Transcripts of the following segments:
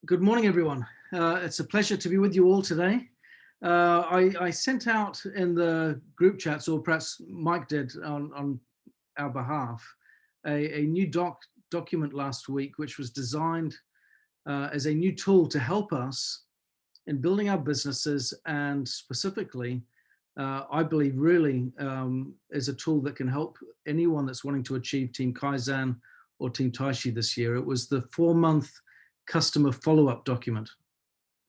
Good morning, everyone. It's a pleasure to be with you all today. I sent out in the group chats, or perhaps Mike did on our behalf, a new document last week, which was designed as a new tool to help us in building our businesses, and specifically, I believe really is a tool that can help anyone that's wanting to achieve Team Kaizen or Team Taishi this year. It was the 4-month customer follow-up document.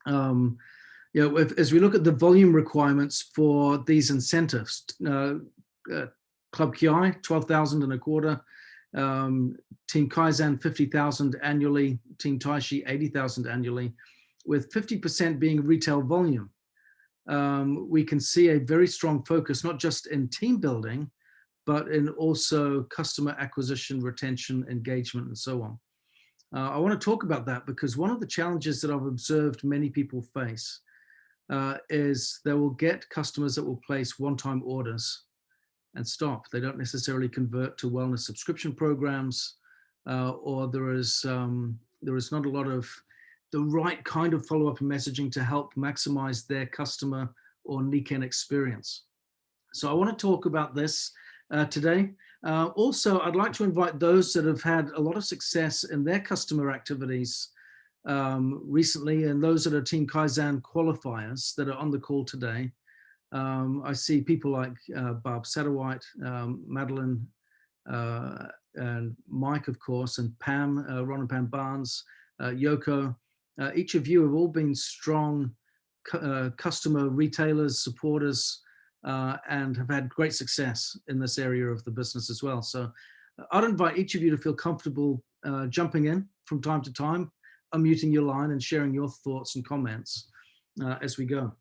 As we look at the volume requirements for these incentives, Club Ki, 12,000 and a quarter, Team Kaizen, 50,000 annually, Team Taishi, 80,000 annually, with 50% being retail volume. We can see a very strong focus, not just in team building, but in also customer acquisition, retention, engagement, and so on. I want to talk about that because one of the challenges that I've observed many people face is they will get customers that will place one-time orders and stop. They don't necessarily convert to wellness subscription programs, or there is not a lot of the right kind of follow-up and messaging to help maximize their customer or Nikken experience. So I want to talk about this today. Also, I'd like to invite those that have had a lot of success in their customer activities recently, and those that are Team Kaizen qualifiers that are on the call today. I see people like Barb Satterwhite, Madeline, and Mike, of course, and Pam, Ron and Pam Barnes, Yoko. Each of you have all been strong customer retailers, supporters, and have had great success in this area of the business as well. So I'd invite each of you to feel comfortable jumping in from time to time, unmuting your line and sharing your thoughts and comments as we go.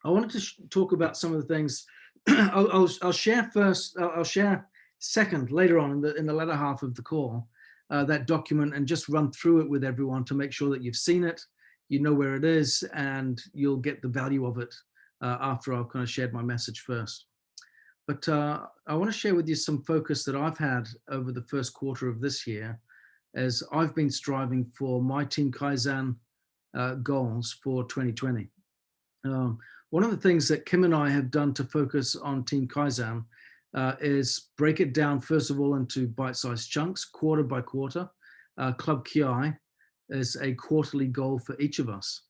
I wanted to talk about some of the things. I'll share first, I'll share second later on in the latter half of the call, that document, and just run through it with everyone to make sure that you've seen it, you know where it is, and you'll get the value of it after I've kind of shared my message first. But I want to share with you some focus that I've had over the first quarter of this year as I've been striving for my Team Kaizen goals for 2020. One of the things that Kim and I have done to focus on Team Kaizen is break it down, first of all, into bite-sized chunks, quarter by quarter. Club Ki is a quarterly goal for each of us.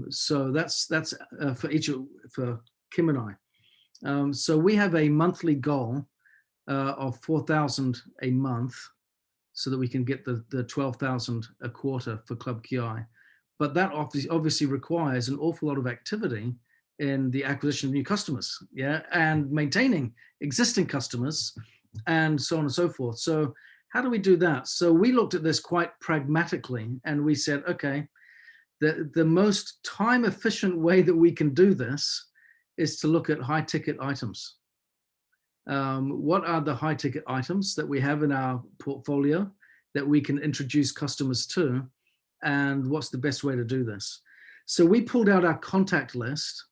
So that's for Kim and I. So we have a monthly goal of 4,000 a month, so that we can get the 12,000 a quarter for Club Ki. But that obviously requires an awful lot of activity in the acquisition of new customers, and maintaining existing customers, and so on and so forth. So how do we do that? So we looked at this quite pragmatically, and we said, okay, the most time efficient way that we can do this is to look at high ticket items. What are the high ticket items that we have in our portfolio that we can introduce customers to, and what's the best way to do this? So we pulled out our contact list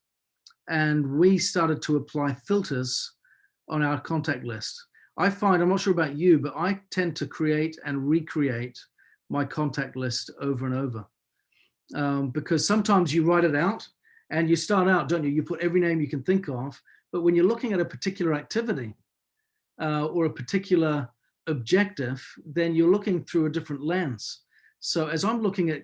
and we started to apply filters on our contact list. I find, I'm not sure about you, but I tend to create and recreate my contact list over and over. Because sometimes you write it out and you start out, don't you? You put every name you can think of, but when you're looking at a particular activity or a particular objective, then you're looking through a different lens. So as I'm looking at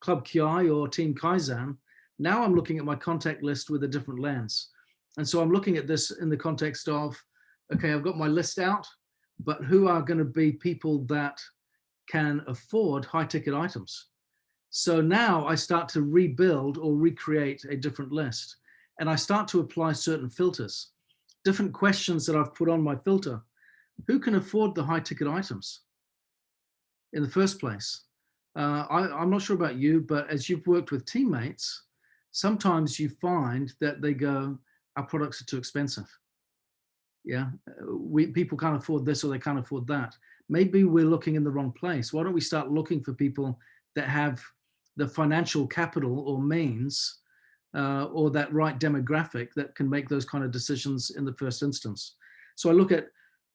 Club Ki or Team Kaizen, now I'm looking at my contact list with a different lens. And so I'm looking at this in the context of, okay, I've got my list out, but who are going to be people that can afford high ticket items? So now I start to rebuild or recreate a different list, and I start to apply certain filters, different questions that I've put on my filter. Who can afford the high ticket items in the first place? I'm not sure about you, but as you've worked with teammates, sometimes you find that they go, our products are too expensive. People can't afford this or they can't afford that. Maybe we're looking in the wrong place. Why don't we start looking for people that have the financial capital or means or that right demographic that can make those kind of decisions in the first instance? So I look at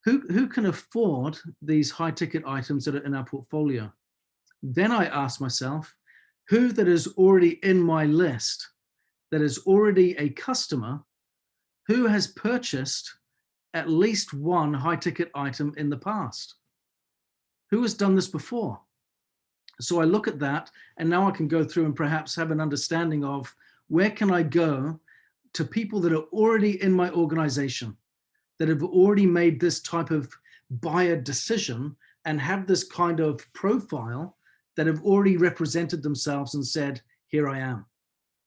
who can afford these high ticket items that are in our portfolio. Then I ask myself, who that is already in my list, that is already a customer, who has purchased at least one high ticket item in the past? Who has done this before? So I look at that, and now I can go through and perhaps have an understanding of where can I go to people that are already in my organization, that have already made this type of buyer decision and have this kind of profile, that have already represented themselves and said, here I am.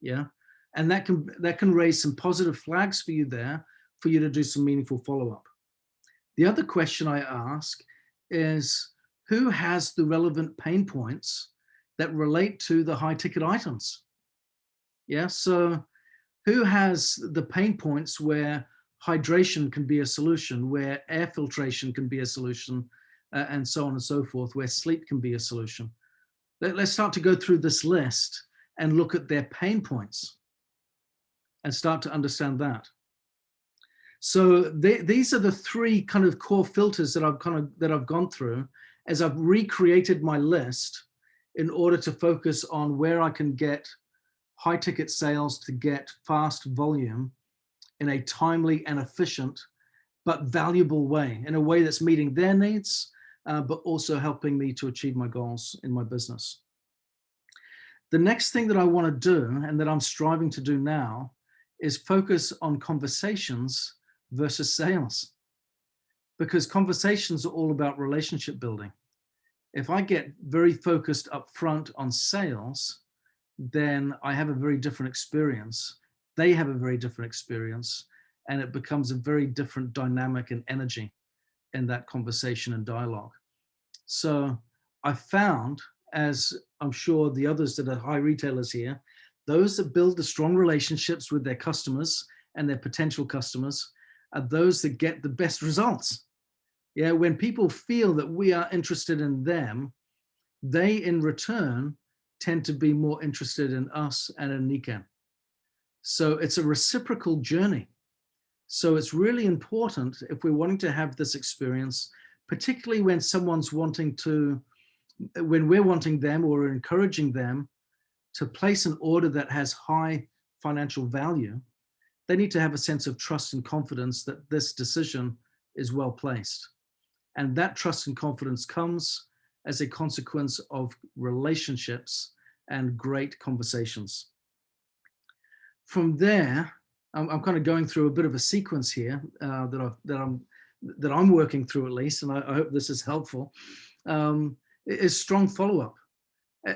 Yeah. And that can raise some positive flags for you there, for you to do some meaningful follow-up. The other question I ask is, who has the relevant pain points that relate to the high ticket items? Yeah, so who has the pain points where hydration can be a solution, where air filtration can be a solution, and so on and so forth, where sleep can be a solution? Let's start to go through this list and look at their pain points and start to understand that. So these are the three kind of core filters that I've gone through as I've recreated my list in order to focus on where I can get high ticket sales, to get fast volume in a timely and efficient but valuable way, in a way that's meeting their needs, but also helping me to achieve my goals in my business. The next thing that I want to do, and that I'm striving to do now, is focus on conversations versus sales, because conversations are all about relationship building. If I get very focused up front on sales, then I have a very different experience. They have a very different experience, and it becomes a very different dynamic and energy in that conversation and dialogue. So I found, as I'm sure the others that are high retailers here, those that build the strong relationships with their customers and their potential customers are those that get the best results. Yeah, when people feel that we are interested in them, they in return tend to be more interested in us and in Nikan. So it's a reciprocal journey. So it's really important, if we're wanting to have this experience, particularly when someone's wanting to, when we're wanting them or encouraging them to place an order that has high financial value, they need to have a sense of trust and confidence that this decision is well placed. And that trust and confidence comes as a consequence of relationships and great conversations. From there, I'm kind of going through a bit of a sequence here that I'm working through, at least, and I hope this is helpful. Is strong follow-up,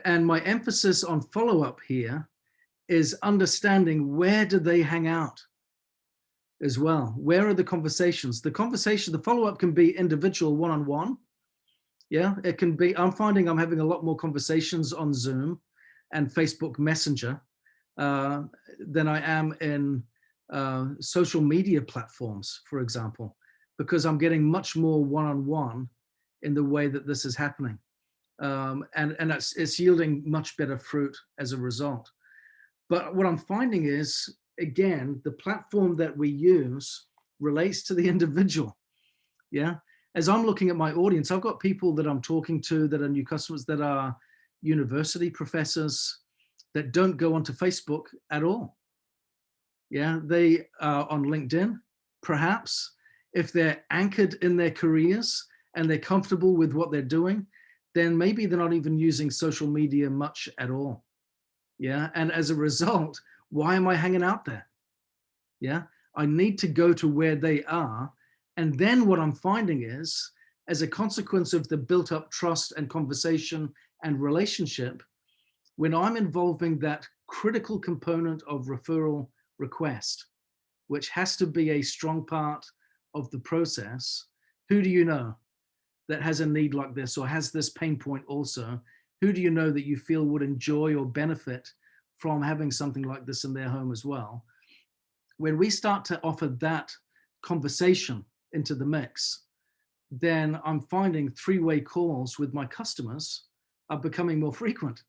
and my emphasis on follow-up here is understanding, where do they hang out as well? Where are the conversations? The follow-up can be individual, one-on-one. Yeah, it can be. I'm finding I'm having a lot more conversations on Zoom and Facebook Messenger than I am in social media platforms, for example, because I'm getting much more one-on-one in the way that this is happening. And it's yielding much better fruit as a result. But what I'm finding is, again, the platform that we use relates to the individual. Yeah. As I'm looking at my audience, I've got people that I'm talking to that are new customers, that are university professors, that don't go onto Facebook at all. Yeah, they are on LinkedIn, perhaps. If they're anchored in their careers and they're comfortable with what they're doing, then maybe they're not even using social media much at all. Yeah, and as a result, why am I hanging out there? Yeah, I need to go to where they are. And then what I'm finding is, as a consequence of the built up trust and conversation and relationship, when I'm involving that critical component of referral request, which has to be a strong part of the process, who do you know that has a need like this, or has this pain point also? Who do you know that you feel would enjoy or benefit from having something like this in their home as well? When we start to offer that conversation into the mix, then I'm finding three-way calls with my customers are becoming more frequent.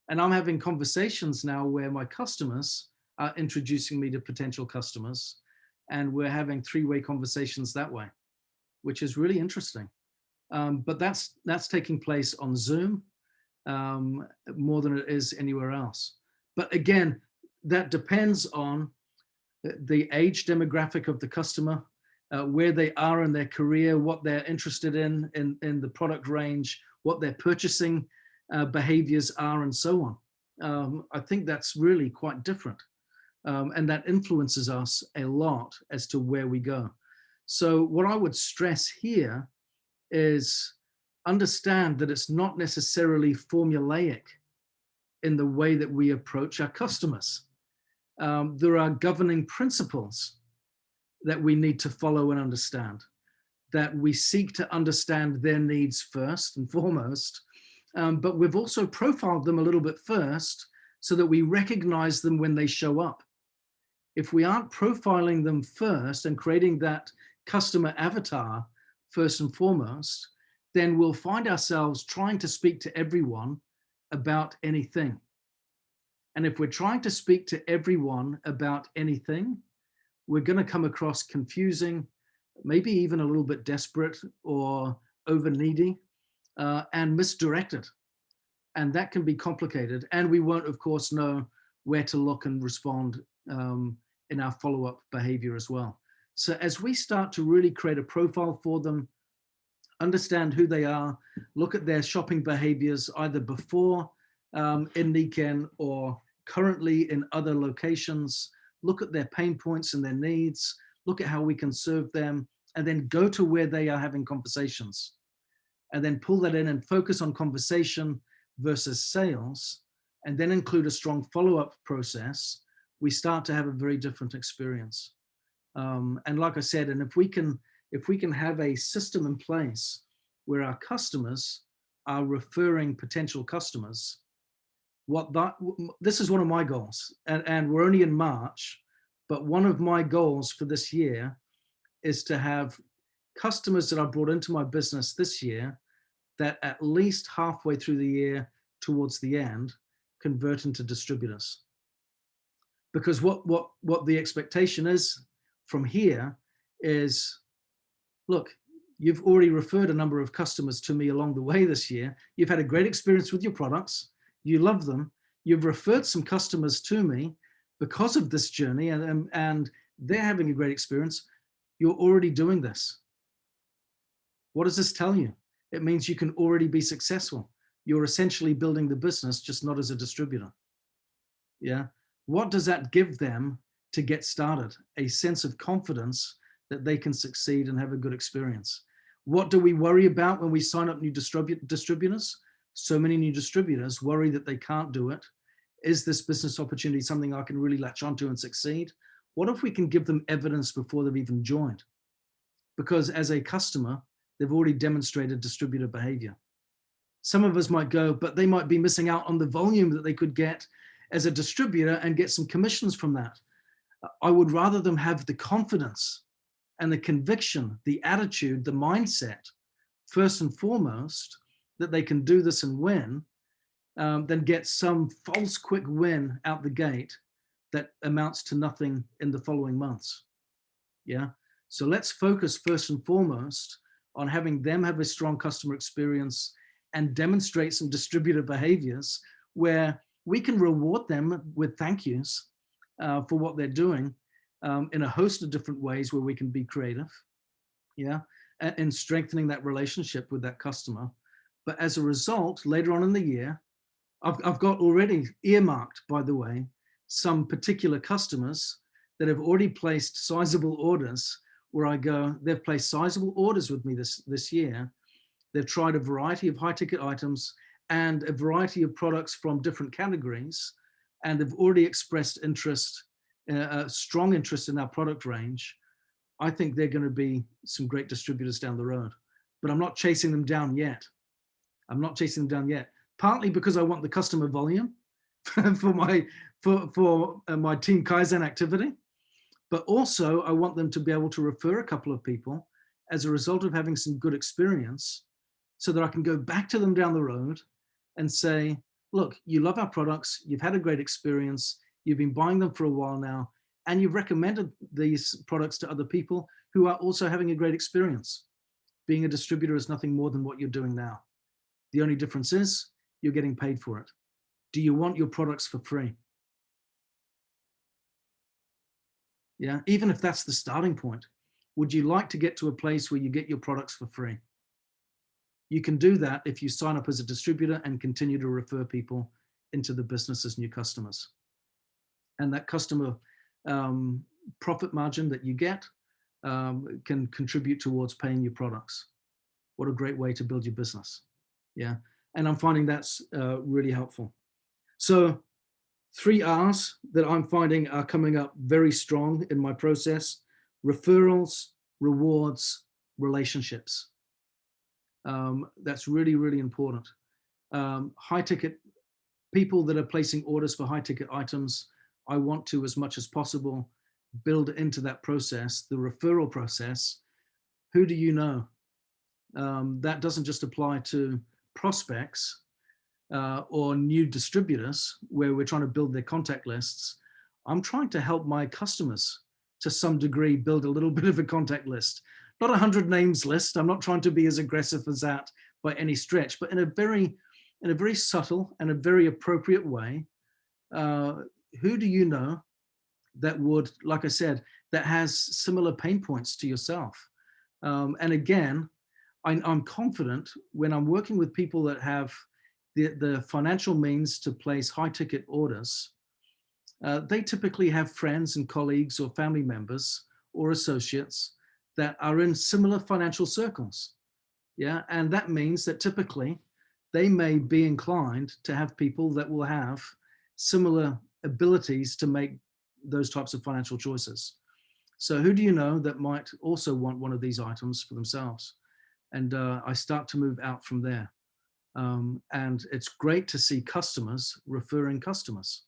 And I'm having conversations now where my customers are introducing me to potential customers, and we're having three-way conversations that way, which is really interesting. But that's taking place on Zoom more than it is anywhere else. But again, that depends on the age demographic of the customer, where they are in their career, what they're interested in the product range, what their purchasing behaviors are, and so on. I think that's really quite different. And that influences us a lot as to where we go. So what I would stress here is understand that it's not necessarily formulaic in the way that we approach our customers. There are governing principles that we need to follow and understand, that we seek to understand their needs first and foremost, but we've also profiled them a little bit first so that we recognize them when they show up. If we aren't profiling them first and creating that customer avatar first and foremost, then we'll find ourselves trying to speak to everyone about anything. And if we're trying to speak to everyone about anything, we're going to come across confusing, maybe even a little bit desperate or over needy, and misdirected. And that can be complicated. And we won't, of course, know where to look and respond in our follow-up behavior as well. So as we start to really create a profile for them, understand who they are, look at their shopping behaviors, either before in Nikken or currently in other locations, look at their pain points and their needs, look at how we can serve them, and then go to where they are having conversations. And then pull that in and focus on conversation versus sales, and then include a strong follow-up process, we start to have a very different experience. And like I said, and if we can have a system in place where our customers are referring potential customers, this is one of my goals, and we're only in March, but one of my goals for this year is to have customers that I brought into my business this year that at least halfway through the year towards the end convert into distributors. Because what the expectation is from here is, look, you've already referred a number of customers to me along the way this year. You've had a great experience with your products. You love them. You've referred some customers to me because of this journey, and they're having a great experience. You're already doing this. What does this tell you? It means you can already be successful. You're essentially building the business, just not as a distributor. Yeah. What does that give them to get started? A sense of confidence that they can succeed and have a good experience. What do we worry about when we sign up new distributors? So many new distributors worry that they can't do it. Is this business opportunity something I can really latch onto and succeed? What if we can give them evidence before they've even joined? Because as a customer, they've already demonstrated distributor behavior. Some of us might go, but they might be missing out on the volume that they could get as a distributor and get some commissions from that. I would rather them have the confidence and the conviction, the attitude, the mindset, first and foremost, that they can do this and win, than get some false quick win out the gate that amounts to nothing in the following months. Yeah. So let's focus first and foremost on having them have a strong customer experience and demonstrate some distributor behaviors where we can reward them with thank yous for what they're doing in a host of different ways where we can be creative, yeah, and strengthening that relationship with that customer. But as a result, later on in the year, I've got already earmarked, by the way, some particular customers that have already placed sizable orders where I go, they've placed sizable orders with me this year. They've tried a variety of high ticket items and a variety of products from different categories, and they've already expressed interest, strong interest in our product range. I think they're going to be some great distributors down the road, but I'm not chasing them down yet. I'm not chasing them down yet, partly because I want the customer volume for my Team Kaizen activity, but also I want them to be able to refer a couple of people as a result of having some good experience, so that I can go back to them down the road and say, look, you love our products, you've had a great experience, you've been buying them for a while now, and you've recommended these products to other people who are also having a great experience. Being a distributor is nothing more than what you're doing now. The only difference is you're getting paid for it? Do you want your products for free? Yeah, even if that's the starting point, would you like to get to a place where you get your products for free? You can do that if you sign up as a distributor and continue to refer people into the business as new customers. And that customer profit margin that you get can contribute towards paying your products. What a great way to build your business. Yeah, and I'm finding that's really helpful. So 3 R's that I'm finding are coming up very strong in my process: referrals, rewards, relationships. That's really, really important. High ticket people that are placing orders for high ticket items, I want to, as much as possible, build into that process, the referral process. Who do you know? That doesn't just apply to prospects or new distributors where we're trying to build their contact lists. I'm trying to help my customers to some degree build a little bit of a contact list. Not a 100 names list. I'm not trying to be as aggressive as that by any stretch, but in a very subtle and a very appropriate way. Who do you know that would, like I said, that has similar pain points to yourself? And again, I'm confident when I'm working with people that have the financial means to place high ticket orders, they typically have friends and colleagues or family members or associates that are in similar financial circles. Yeah, and that means that typically they may be inclined to have people that will have similar abilities to make those types of financial choices. So who do you know that might also want one of these items for themselves? And I start to move out from there. And it's great to see customers referring customers.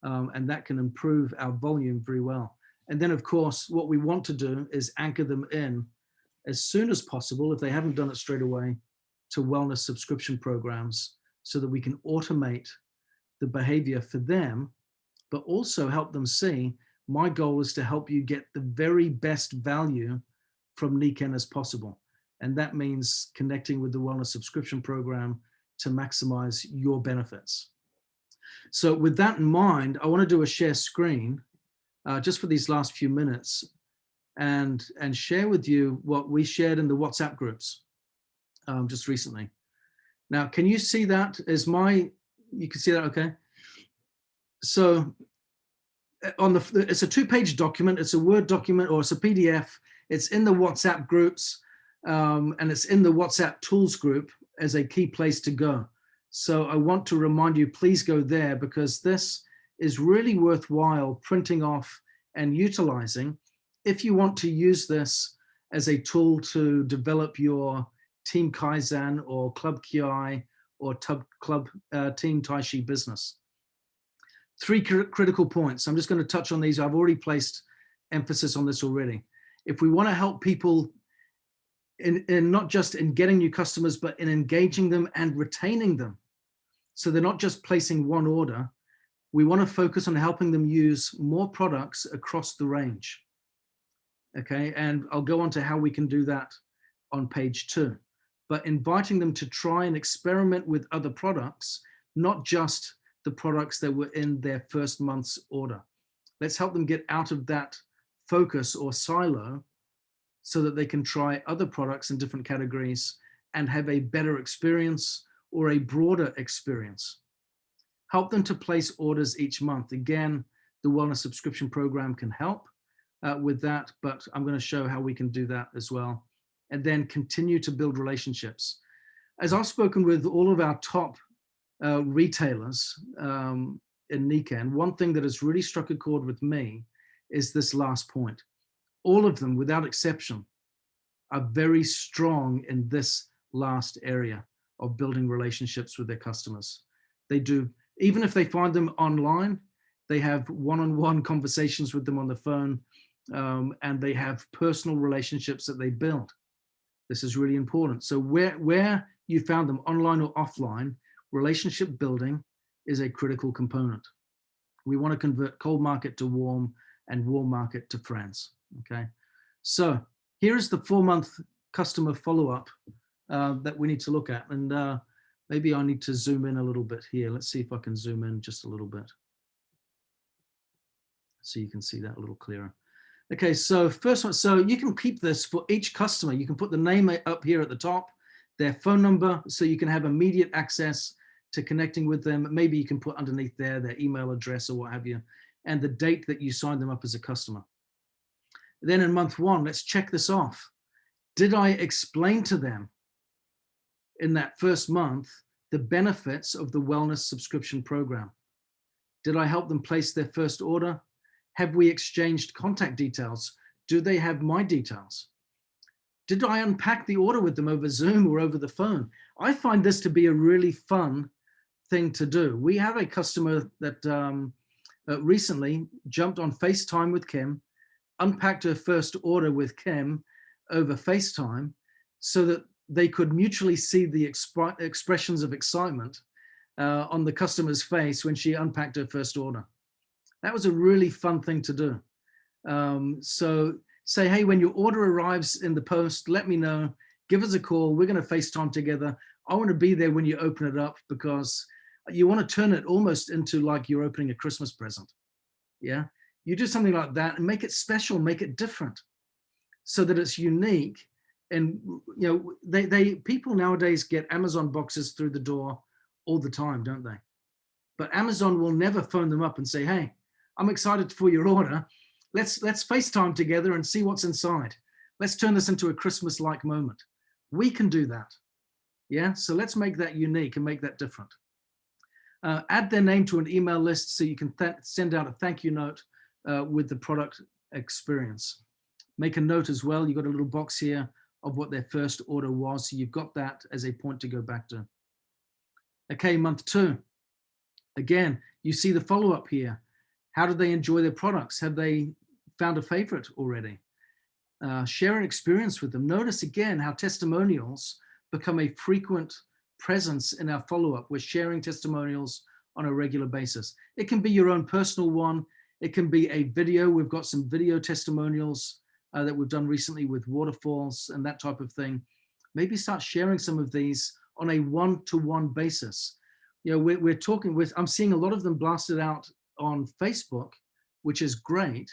And that can improve our volume very well. And then, of course, what we want to do is anchor them in as soon as possible, if they haven't done it straight away, to wellness subscription programs so that we can automate the behavior for them, but also help them see my goal is to help you get the very best value from Niken as possible. And that means connecting with the wellness subscription program to maximize your benefits. So with that in mind, I want to do a share screen just for these last few minutes and share with you what we shared in the WhatsApp groups just recently. Now, can you see that? You can see that, okay? So it's a 2-page document. It's a Word document or it's a PDF. It's in the WhatsApp groups and it's in the WhatsApp tools group as a key place to go. So I want to remind you, please go there because this is really worthwhile printing off and utilizing if you want to use this as a tool to develop your Team Kaizen or Club Ki or Club Team Tai Chi business. 3 critical points. I'm just going to touch on these. I've already placed emphasis on this already. If we want to help people in not just in getting new customers, but in engaging them and retaining them, so they're not just placing one order, we want to focus on helping them use more products across the range. Okay, and I'll go on to how we can do that on page 2. But inviting them to try and experiment with other products, not just the products that were in their first month's order. Let's help them get out of that focus or silo so that they can try other products in different categories and have a better experience or a broader experience. Help them to place orders each month. Again, the wellness subscription program can help with that, but I'm going to show how we can do that as well. And then continue to build relationships. As I've spoken with all of our top retailers in Niken, one thing that has really struck a chord with me is this last point. All of them, without exception, are very strong in this last area of building relationships with their customers. They do, even if they find them online, they have one-on-one conversations with them on the phone, and they have personal relationships that they build. This is really important. So where you found them online or offline, relationship building is a critical component. We want to convert cold market to warm and warm market to friends. Okay. So here is the 4-month customer follow-up that we need to look at. And Maybe I need to zoom in a little bit here. Let's see if I can zoom in just a little bit, so you can see that a little clearer. Okay, so first one, so you can keep this for each customer. You can put the name up here at the top, their phone number, so you can have immediate access to connecting with them. Maybe you can put underneath there their email address or what have you, and the date that you signed them up as a customer. Then in month one, let's check this off. Did I explain to them in that first month the benefits of the wellness subscription program? Did I help them place their first order? Have we exchanged contact details? Do they have my details? Did I unpack the order with them over Zoom or over the phone? I find this to be a really fun thing to do. We have a customer that recently jumped on FaceTime with Kim, unpacked her first order with Kim over FaceTime so that they could mutually see the expressions of excitement on the customer's face when she unpacked her first order. That was a really fun thing to do. So say, hey, when your order arrives in the post, let me know, give us a call. We're going to FaceTime together. I want to be there when you open it up, because you want to turn it almost into like you're opening a Christmas present. Yeah. You do something like that and make it special, make it different so that it's unique. And, you know, people nowadays get Amazon boxes through the door all the time, don't they? But Amazon will never phone them up and say, hey, I'm excited for your order. Let's FaceTime together and see what's inside. Let's turn this into a Christmas-like moment. We can do that. Yeah, so let's make that unique and make that different. Add their name to an email list so you can send out a thank you note with the product experience. Make a note as well. You've got a little box here of what their first order was. So you've got that as a point to go back to. Okay, month two. Again, you see the follow-up here. How did they enjoy their products? Have they found a favorite already? Share an experience with them. Notice again how testimonials become a frequent presence in our follow-up. We're sharing testimonials on a regular basis. It can be your own personal one. It can be a video. We've got some video testimonials that we've done recently with waterfalls and that type of thing. Maybe start sharing some of these on a one-to-one basis. You know, we're talking with, I'm seeing a lot of them blasted out on Facebook, which is great,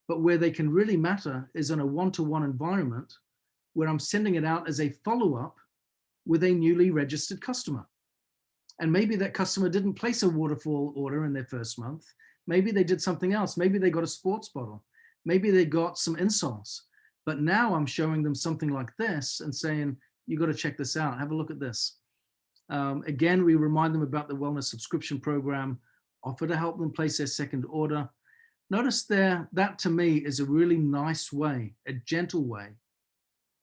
but where they can really matter is in a one-to-one environment where I'm sending it out as a follow-up with a newly registered customer. And maybe that customer didn't place a waterfall order in their first month. Maybe they did something else. Maybe they got a sports bottle. Maybe they got some insoles. But now I'm showing them something like this and saying, you got to check this out. Have a look at this. Again, we remind them about the wellness subscription program, offer to help them place their second order. Notice there, that to me is a really nice way, a gentle way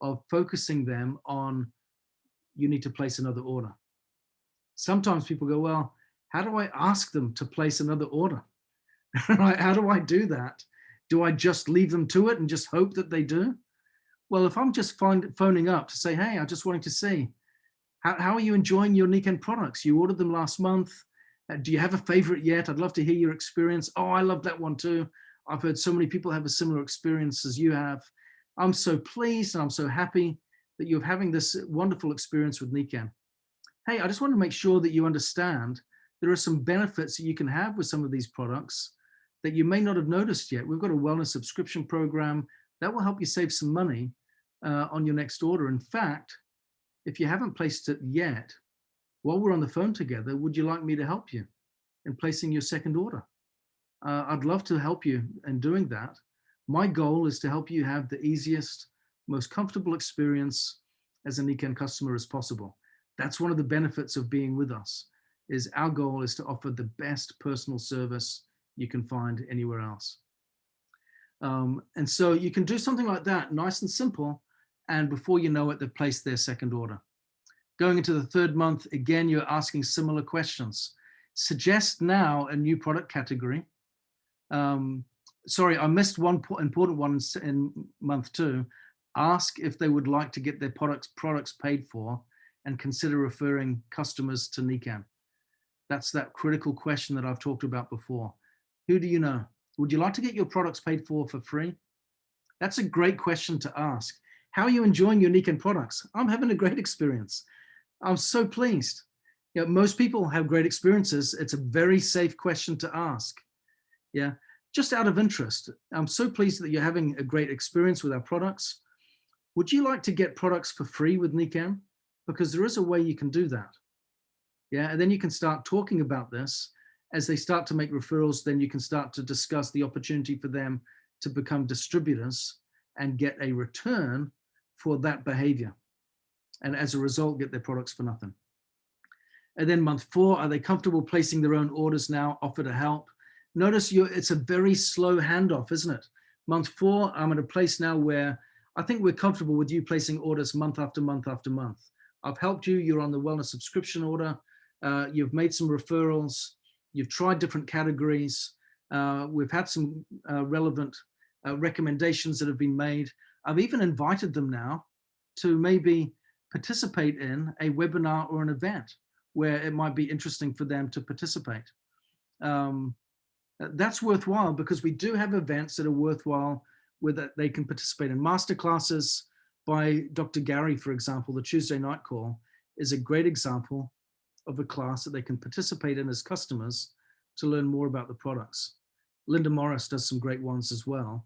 of focusing them on, you need to place another order. Sometimes people go, well, how do I ask them to place another order? How do I do that? Do I just leave them to it and just hope that they do? Well, if I'm just phoning up to say, hey, I just wanted to see, how are you enjoying your Nikken products? You ordered them last month. Do you have a favorite yet? I'd love to hear your experience. Oh, I love that one too. I've heard so many people have a similar experience as you have. I'm so pleased and I'm so happy that you're having this wonderful experience with Nikken. Hey, I just want to make sure that you understand there are some benefits that you can have with some of these products that you may not have noticed yet. We've got a wellness subscription program that will help you save some money on your next order. In fact, if you haven't placed it yet, while we're on the phone together, would you like me to help you in placing your second order? I'd love to help you in doing that. My goal is to help you have the easiest, most comfortable experience as a Nikken customer as possible. That's one of the benefits of being with us, is our goal is to offer the best personal service you can find anywhere else. And so you can do something like that, nice and simple, and before you know it, they've placed their second order. Going into the third month, again, you're asking similar questions. Suggest now a new product category. Sorry, I missed one important one in month two. Ask if they would like to get their products paid for and consider referring customers to Nikken. That's that critical question that I've talked about before. Who do you know? Would you like to get your products paid for free? That's a great question to ask. How are you enjoying your Nikken products? I'm having a great experience. I'm so pleased. Most people have great experiences. It's a very safe question to ask. Yeah, just out of interest, I'm so pleased that you're having a great experience with our products. Would you like to get products for free with Nikan? Because there is a way you can do that. Yeah, and then you can start talking about this. As they start to make referrals, then you can start to discuss the opportunity for them to become distributors and get a return for that behavior. And as a result, get their products for nothing. And then month 4, are they comfortable placing their own orders now? Offer to help. Notice it's a very slow handoff, isn't it? Month 4, I'm at a place now where I think we're comfortable with you placing orders month after month after month. I've helped you. You're on the wellness subscription order. You've made some referrals. You've tried different categories. We've had some relevant recommendations that have been made. I've even invited them now to maybe participate in a webinar or an event where it might be interesting for them to participate. That's worthwhile because we do have events that are worthwhile where they can participate in. Masterclasses by Dr. Gary, for example, the Tuesday night call is a great example of a class that they can participate in as customers to learn more about the products. Linda Morris does some great ones as well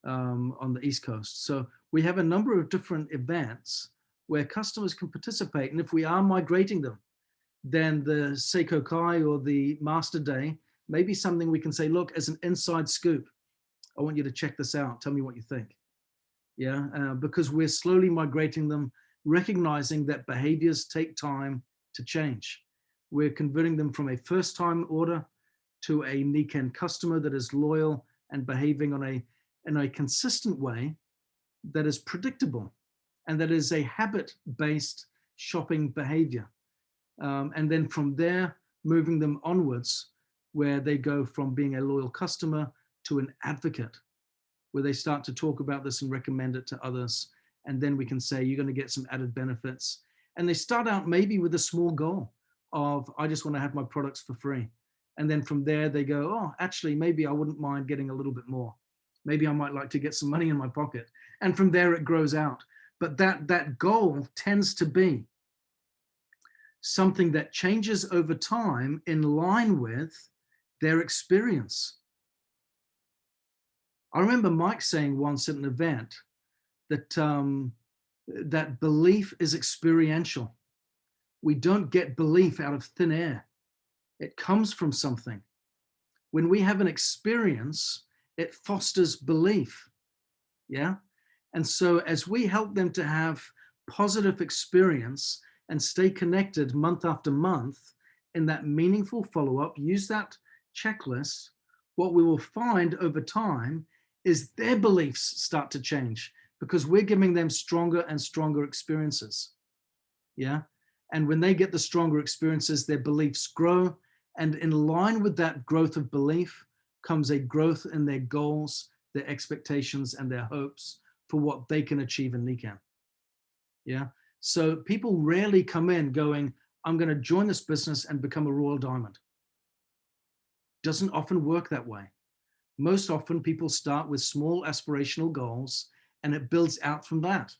on the East Coast. So we have a number of different events where customers can participate. And if we are migrating them, then the Seiko Kai or the Master Day may be something we can say, look, as an inside scoop, I want you to check this out. Tell me what you think. Yeah, because we're slowly migrating them, recognizing that behaviors take time to change. We're converting them from a first-time order to a Nikan customer that is loyal and behaving in a consistent way that is predictable and that is a habit-based shopping behavior. And then from there, moving them onwards, where they go from being a loyal customer to an advocate, where they start to talk about this and recommend it to others. And then we can say, you're going to get some added benefits. And they start out maybe with a small goal of, I just want to have my products for free. And then from there they go, oh, actually, maybe I wouldn't mind getting a little bit more. Maybe I might like to get some money in my pocket. And from there it grows out. But that goal tends to be something that changes over time in line with their experience. I remember Mike saying once at an event that that belief is experiential. We don't get belief out of thin air. It comes from something. When we have an experience, it fosters belief. Yeah. And so as we help them to have positive experience and stay connected month after month in that meaningful follow-up, use that checklist, what we will find over time is their beliefs start to change because we're giving them stronger and stronger experiences. Yeah. And when they get the stronger experiences, their beliefs grow. And in line with that growth of belief comes a growth in their goals, their expectations, and their hopes for what they can achieve in Nikan. Yeah. So people rarely come in going, I'm going to join this business and become a royal diamond. Doesn't often work that way. Most often people start with small aspirational goals and it builds out from that.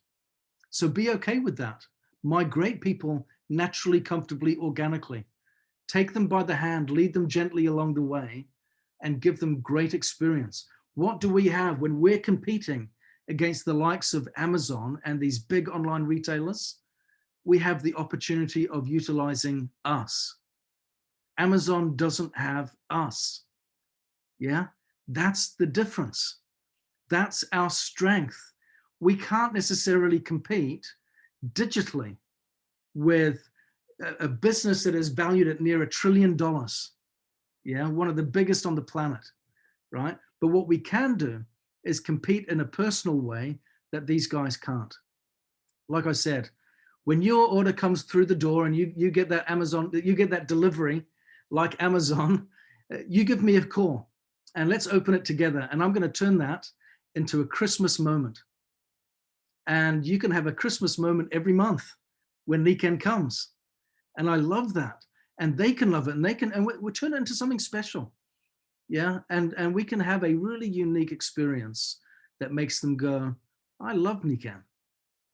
So be okay with that. Migrate people naturally, comfortably, organically. Take them by the hand, lead them gently along the way and give them great experience. What do we have when we're competing against the likes of Amazon and these big online retailers? We have the opportunity of utilizing us. Amazon doesn't have us. Yeah, that's the difference. That's our strength. We can't necessarily compete digitally with a business that is valued at near $1 trillion. Yeah, one of the biggest on the planet, right? But what we can do is compete in a personal way that these guys can't. Like I said, when your order comes through the door and you get that Amazon, you get that delivery like Amazon, you give me a call and let's open it together. And I'm going to turn that into a Christmas moment. And you can have a Christmas moment every month when Nikan comes. And I love that. And they can love it, and we turn it into something special. Yeah. And we can have a really unique experience that makes them go, I love Nikan.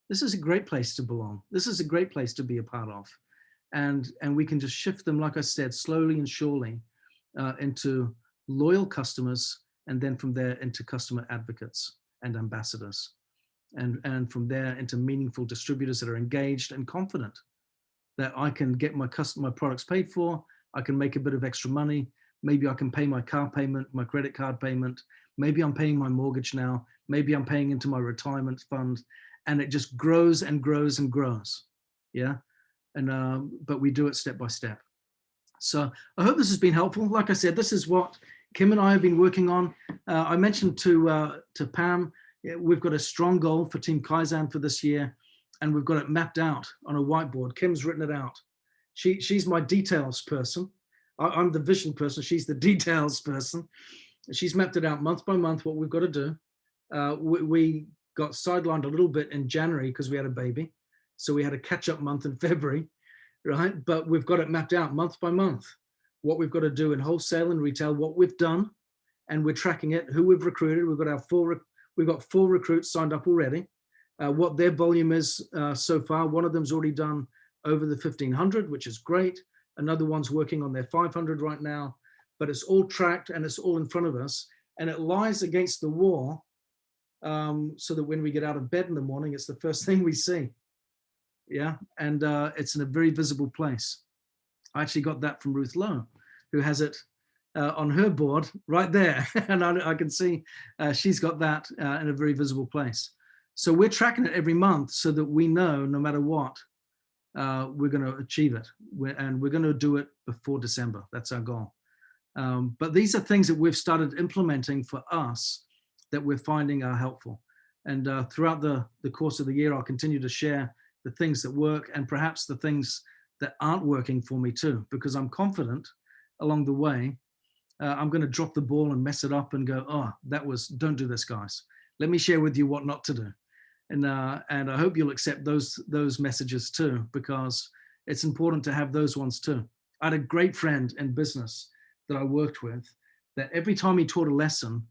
This is a great place to belong. This is a great place to be a part of. and we can just shift them, like I said, slowly and surely into loyal customers, and then from there into customer advocates and ambassadors, and from there into meaningful distributors that are engaged and confident that I can get my products paid for, I can make a bit of extra money, maybe I can pay my car payment, my credit card payment, maybe I'm paying my mortgage now, maybe I'm paying into my retirement fund, and it just grows and grows and grows. Yeah. And but we do it step by step. So I hope this has been helpful. Like I said, this is what Kim and I have been working on. I mentioned to Pam, we've got a strong goal for Team Kaizen for this year, and we've got it mapped out on a whiteboard. Kim's written it out. She's my details person. I'm the vision person. She's the details person. She's mapped it out month by month what we've got to do. We got sidelined a little bit in January because we had a baby. So we had a catch-up month in February, right? But we've got it mapped out month by month, what we've got to do in wholesale and retail, what we've done, and we're tracking it, who we've recruited. We've got 4 recruits signed up already. What their volume is so far. One of them's already done over the 1,500, which is great. Another one's working on their 500 right now, but it's all tracked and it's all in front of us, and it lies against the wall so that when we get out of bed in the morning, it's the first thing we see. Yeah, and it's in a very visible place. I actually got that from Ruth Lowe, who has it on her board right there. And I can see she's got that in a very visible place. So we're tracking it every month so that we know no matter what, we're going to achieve it. And we're going to do it before December. That's our goal. But these are things that we've started implementing for us that we're finding are helpful. And throughout the course of the year, I'll continue to share the things that work and perhaps the things that aren't working for me too, because I'm confident along the way, I'm going to drop the ball and mess it up and go, oh, don't do this, guys. Let me share with you what not to do. And I hope you'll accept those messages too, because it's important to have those ones too. I had a great friend in business that I worked with that every time he taught a lesson,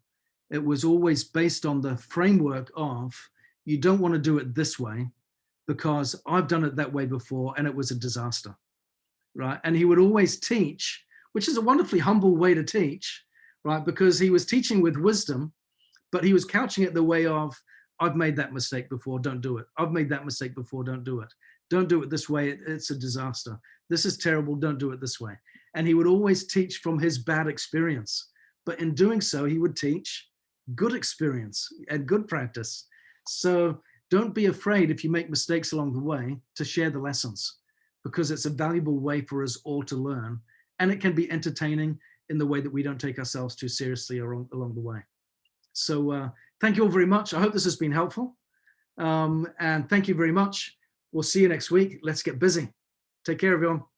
it was always based on the framework of, you don't want to do it this way, because I've done it that way before and it was a disaster, right? And he would always teach, which is a wonderfully humble way to teach, right? Because he was teaching with wisdom, but he was couching it the way of, I've made that mistake before, don't do it. I've made that mistake before, don't do it. Don't do it this way, it's a disaster. This is terrible, don't do it this way. And he would always teach from his bad experience. But in doing so, he would teach good experience and good practice. So don't be afraid if you make mistakes along the way to share the lessons, because it's a valuable way for us all to learn. And it can be entertaining in the way that we don't take ourselves too seriously along the way. So thank you all very much. I hope this has been helpful. And thank you very much. We'll see you next week. Let's get busy. Take care, everyone.